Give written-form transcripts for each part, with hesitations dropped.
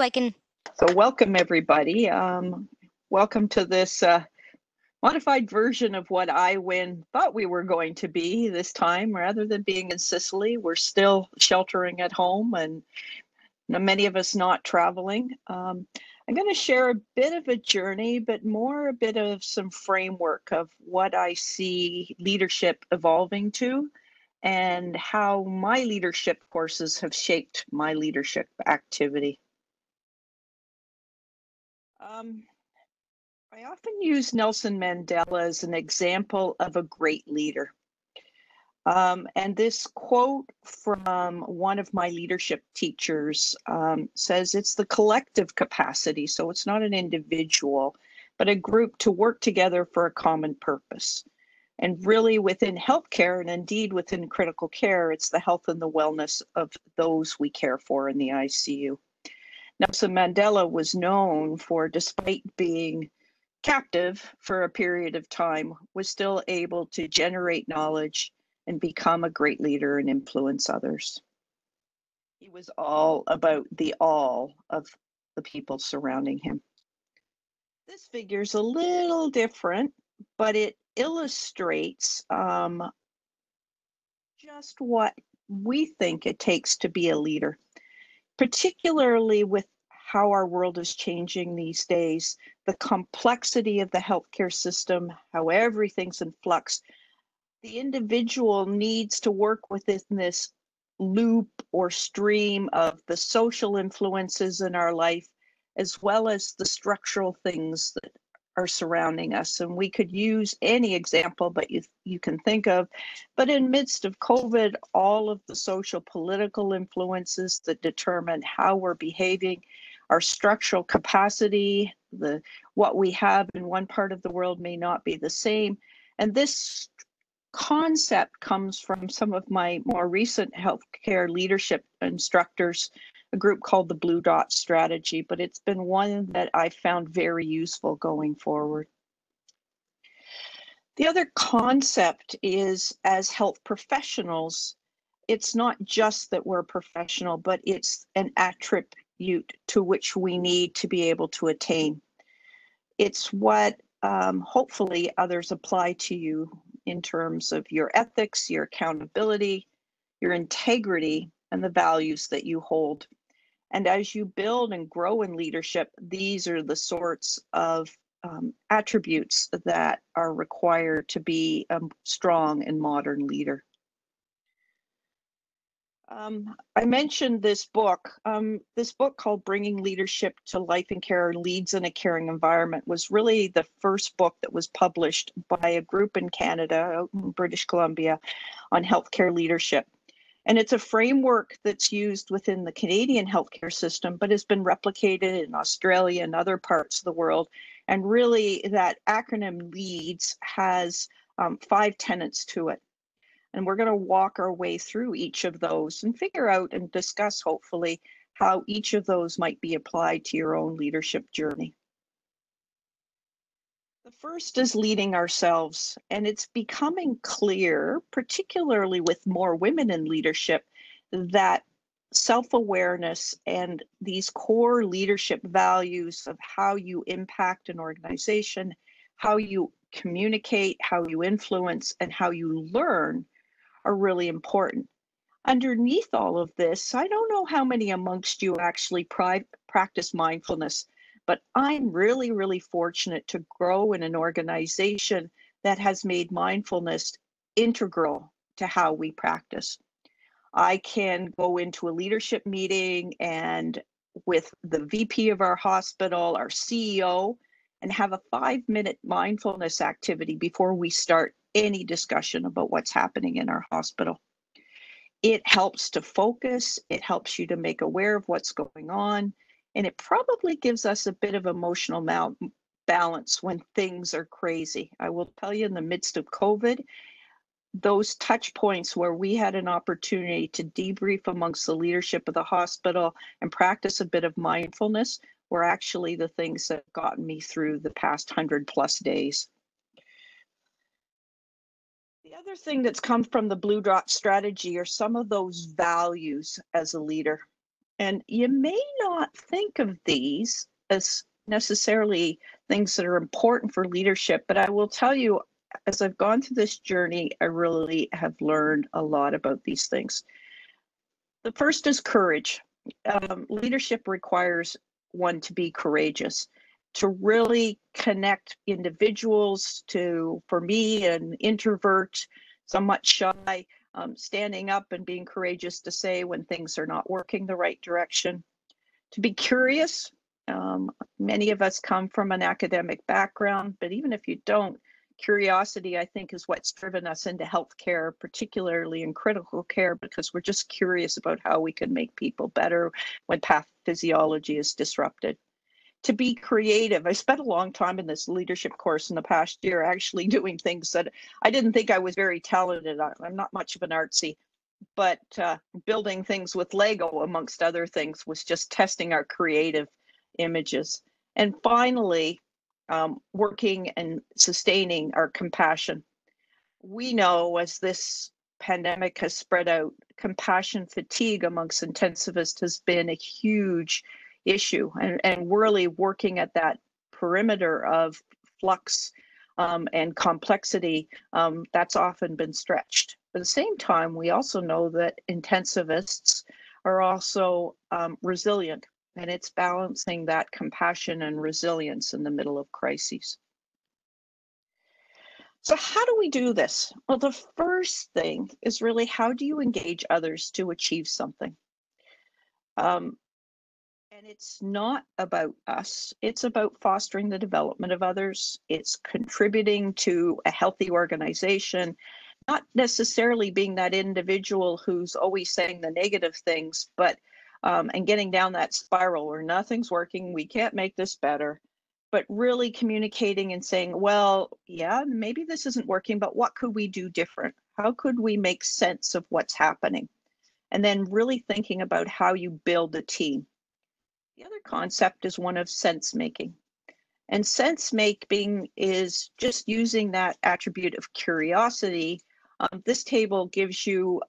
So I can. So welcome everybody. Welcome to this modified version of what iWIN thought we were going to be this time. Rather than being in Sicily, we're still sheltering at home and many of us not traveling. I'm going to share a bit of a journey, but more a bit of some framework of what I see leadership evolving to and how my leadership courses have shaped my leadership activity. I often use Nelson Mandela as an example of a great leader. And this quote from one of my leadership teachers says it's the collective capacity, so it's not an individual, but a group to work together for a common purpose. And really within healthcare, and indeed within critical care, it's the health and the wellness of those we care for in the ICU. Nelson Mandela was known for, despite being captive for a period of time, was still able to generate knowledge and become a great leader and influence others. He was all about the all of the people surrounding him. This figure's a little different, but it illustrates just what we think it takes to be a leader, particularly with how our world is changing these days, the complexity of the healthcare system, how everything's in flux. The individual needs to work within this loop or stream of the social influences in our life, as well as the structural things that are surrounding us. And we could use any example but you can think of. But in midst of COVID, all of the social political influences that determine how we're behaving, our structural capacity, what we have in one part of the world may not be the same. And this concept comes from some of my more recent healthcare leadership instructors, a group called the Blue Dot Strategy, but it's been one that I found very useful going forward. The other concept is, as health professionals, it's not just that we're professional, but it's an attribute to which we need to be able to attain. It's what hopefully others apply to you in terms of your ethics, your accountability, your integrity, and the values that you hold. And as you build and grow in leadership, these are the sorts of attributes that are required to be a strong and modern leader. I mentioned this book. This book called Bringing Leadership to Life and Care, Leads in a Caring Environment was really the first book that was published by a group in Canada, in British Columbia, on healthcare leadership. And it's a framework that's used within the Canadian healthcare system, but has been replicated in Australia and other parts of the world. And really that acronym LEADS has 5 tenets to it. And we're going to walk our way through each of those and figure out and discuss, hopefully, how each of those might be applied to your own leadership journey. The first is leading ourselves, and it's becoming clear, particularly with more women in leadership, that self-awareness and these core leadership values of how you impact an organization, how you communicate, how you influence, and how you learn are really important. Underneath all of this, I don't know how many amongst you actually practice mindfulness, but I'm really, really fortunate to grow in an organization that has made mindfulness integral to how we practice. I can go into a leadership meeting and with the VP of our hospital, our CEO, and have a 5-minute mindfulness activity before we start any discussion about what's happening in our hospital. It helps to focus, it helps you to make aware of what's going on, and it probably gives us a bit of emotional balance when things are crazy. I will tell you, in the midst of COVID, those touch points where we had an opportunity to debrief amongst the leadership of the hospital and practice a bit of mindfulness were actually the things that have gotten me through the past 100+ days. The other thing that's come from the Blue Dot Strategy are some of those values as a leader. And you may not think of these as necessarily things that are important for leadership, but I will tell you, as I've gone through this journey, I really have learned a lot about these things. The first is courage. Leadership requires one to be courageous, to really connect individuals to, for me, an introvert, somewhat shy, standing up and being courageous to say when things are not working the right direction, to be curious. Many of us come from an academic background, but even if you don't, curiosity, I think, is what's driven us into healthcare, particularly in critical care, because we're just curious about how we can make people better when pathophysiology is disrupted. To be creative. I spent a long time in this leadership course in the past year actually doing things that I didn't think I was very talented at. I'm not much of an artsy, but building things with Lego, amongst other things, was just testing our creative images. And finally, working and sustaining our compassion. We know as this pandemic has spread out, compassion fatigue amongst intensivists has been a huge issue, and really working at that perimeter of flux and complexity, that's often been stretched. At the same time, we also know that intensivists are also resilient, and it's balancing that compassion and resilience in the middle of crises. So how do we do this? Well, the first thing is really, how do you engage others to achieve something? And it's not about us. It's about fostering the development of others. It's contributing to a healthy organization, not necessarily being that individual who's always saying the negative things, but and getting down that spiral where nothing's working, we can't make this better, but really communicating and saying, well, yeah, maybe this isn't working, but what could we do different? How could we make sense of what's happening? And then really thinking about how you build a team. The other concept is one of sense making. And sense making is just using that attribute of curiosity. This table gives you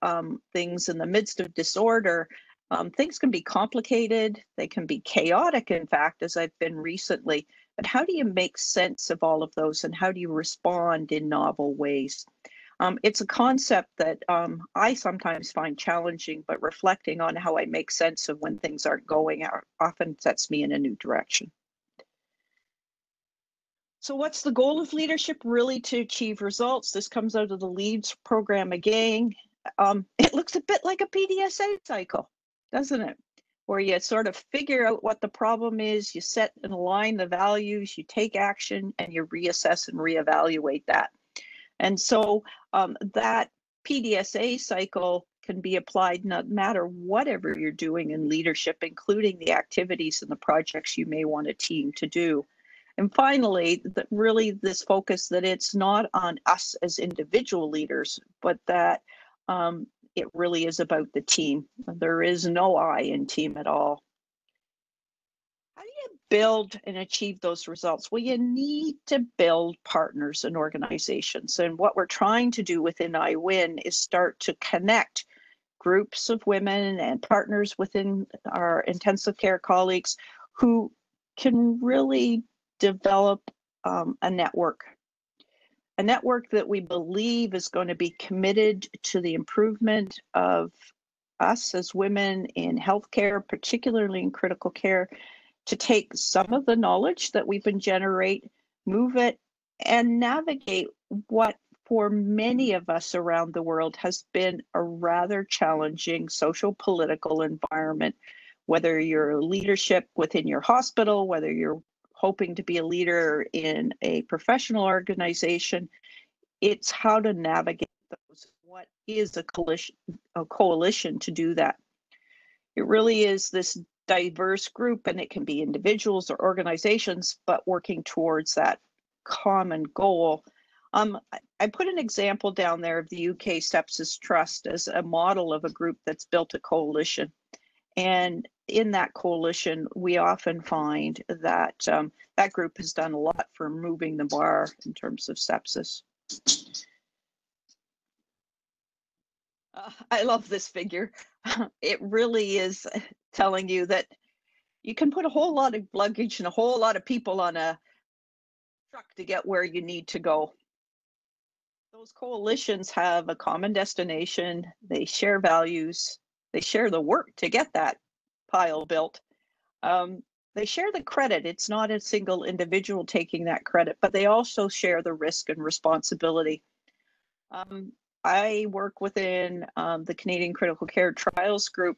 things in the midst of disorder. Things can be complicated, they can be chaotic, in fact, as I've been recently. But how do you make sense of all of those, and how do you respond in novel ways? It's a concept that I sometimes find challenging, but reflecting on how I make sense of when things aren't going often sets me in a new direction. So what's the goal of leadership? Really to achieve results. This comes out of the LEADS program again. It looks a bit like a PDSA cycle, doesn't it? Where you sort of figure out what the problem is, you set and align the values, you take action, and you reassess and reevaluate that. And so that PDSA cycle can be applied no matter whatever you're doing in leadership, including the activities and the projects you may want a team to do. And finally, really this focus that it's not on us as individual leaders, but that it really is about the team. There is no I in team at all. How do you build and achieve those results? Well, you need to build partners and organizations. And what we're trying to do within iWIN is start to connect groups of women and partners within our intensive care colleagues who can really develop a network that we believe is going to be committed to the improvement of us as women in healthcare, particularly in critical care, to take some of the knowledge that we've been generate, move it, and navigate what for many of us around the world has been a rather challenging social political environment, whether you're leadership within your hospital, whether you're hoping to be a leader in a professional organization. It's how to navigate those. What is a coalition to do that? It really is this diverse group, and it can be individuals or organizations, but working towards that common goal. I put an example down there of the UK Sepsis Trust as a model of a group that's built a coalition. And in that coalition, we often find that that group has done a lot for moving the bar in terms of sepsis. I love this figure. It really is telling you that you can put a whole lot of luggage and a whole lot of people on a truck to get where you need to go. Those coalitions have a common destination, they share values, they share the work to get that pile built. Um, they share the credit. It's not a single individual taking that credit, but they also share the risk and responsibility. Um, I work within the Canadian Critical Care Trials Group,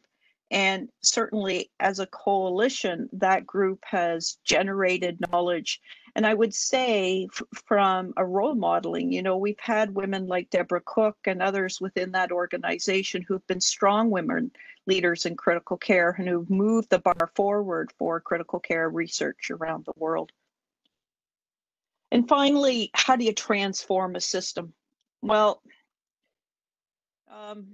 and certainly as a coalition, that group has generated knowledge. And I would say from a role modeling, we've had women like Deborah Cook and others within that organization who've been strong women leaders in critical care and who've moved the bar forward for critical care research around the world. And finally, how do you transform a system? Well, um,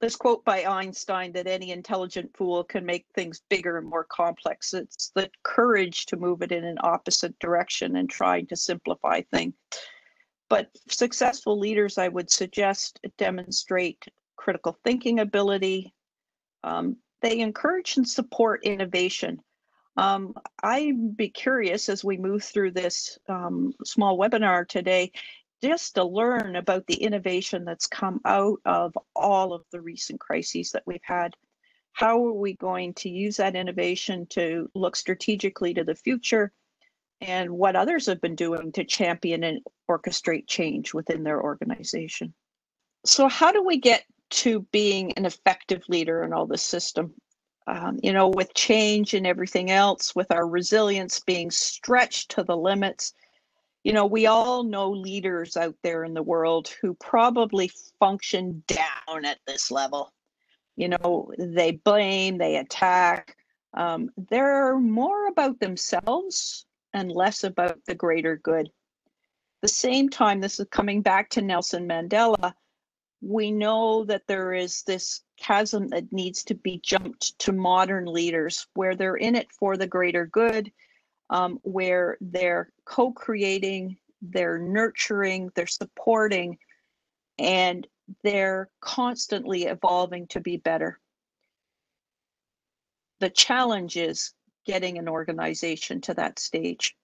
this quote by Einstein that any intelligent fool can make things bigger and more complex. It's the courage to move it in an opposite direction and trying to simplify things. But successful leaders, I would suggest, demonstrate critical thinking ability. They encourage and support innovation. I'd be curious as we move through this small webinar today, just to learn about the innovation that's come out of all of the recent crises that we've had. How are we going to use that innovation to look strategically to the future, and what others have been doing to champion and orchestrate change within their organization? So how do we get to being an effective leader in all this system? With change and everything else, with our resilience being stretched to the limits, we all know leaders out there in the world who probably function down at this level. They blame, they attack. They're more about themselves and less about the greater good. At the same time, this is coming back to Nelson Mandela. We know that there is this chasm that needs to be jumped to modern leaders where they're in it for the greater good, where they're co-creating, they're nurturing, they're supporting, and they're constantly evolving to be better. The challenge is getting an organization to that stage.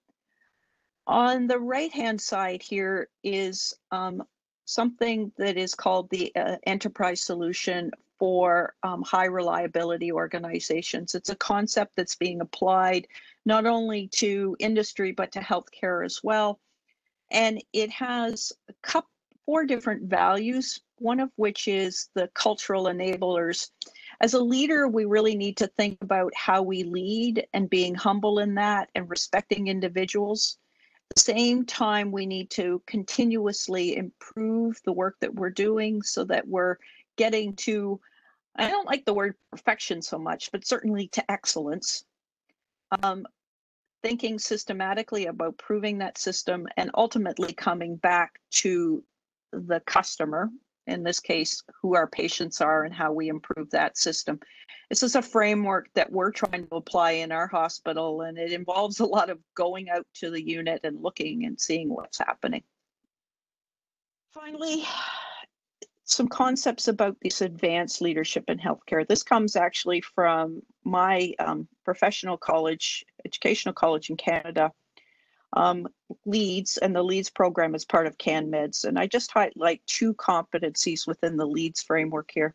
On the right-hand side here is something that is called the enterprise solution for high reliability organizations. It's a concept that's being applied not only to industry, but to healthcare as well. And it has four different values, one of which is the cultural enablers. As a leader, we really need to think about how we lead and being humble in that and respecting individuals. At the same time, we need to continuously improve the work that we're doing so that we're getting to, I don't like the word perfection so much, but certainly to excellence. Thinking systematically about proving that system and ultimately coming back to the customer, in this case, who our patients are and how we improve that system. This is a framework that we're trying to apply in our hospital, and it involves a lot of going out to the unit and looking and seeing what's happening. Finally, some concepts about this advanced leadership in healthcare. This comes actually from my professional college, educational college in Canada, LEADS, and the LEADS program is part of CanMeds. And I just highlight two competencies within the LEADS framework here.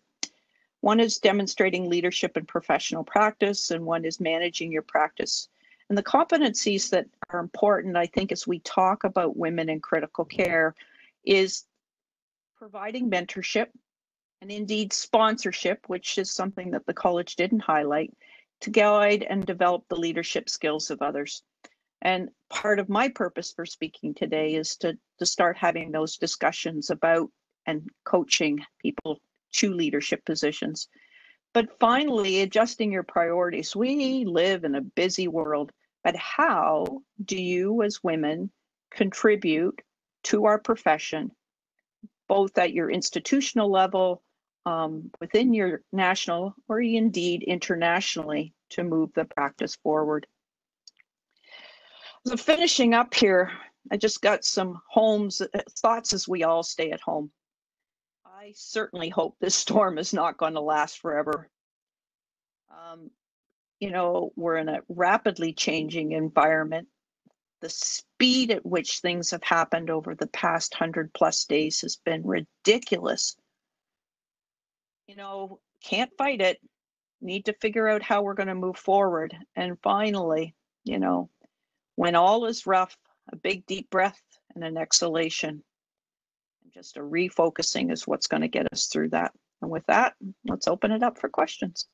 One is demonstrating leadership in professional practice, and one is managing your practice. And the competencies that are important, I think, as we talk about women in critical care is providing mentorship and indeed sponsorship, which is something that the college didn't highlight, to guide and develop the leadership skills of others. And part of my purpose for speaking today is to start having those discussions about and coaching people to leadership positions. But finally, adjusting your priorities. We live in a busy world, but how do you as women contribute to our profession, both at your institutional level, within your national, or indeed internationally, to move the practice forward? So finishing up here, I just got some thoughts as we all stay at home. I certainly hope this storm is not going to last forever. Um, we're in a rapidly changing environment. The speed at which things have happened over the past 100+ days has been ridiculous. Can't fight it. Need to figure out how we're going to move forward. And finally, when all is rough, a big deep breath and an exhalation. And just a refocusing is what's going to get us through that. And with that, let's open it up for questions.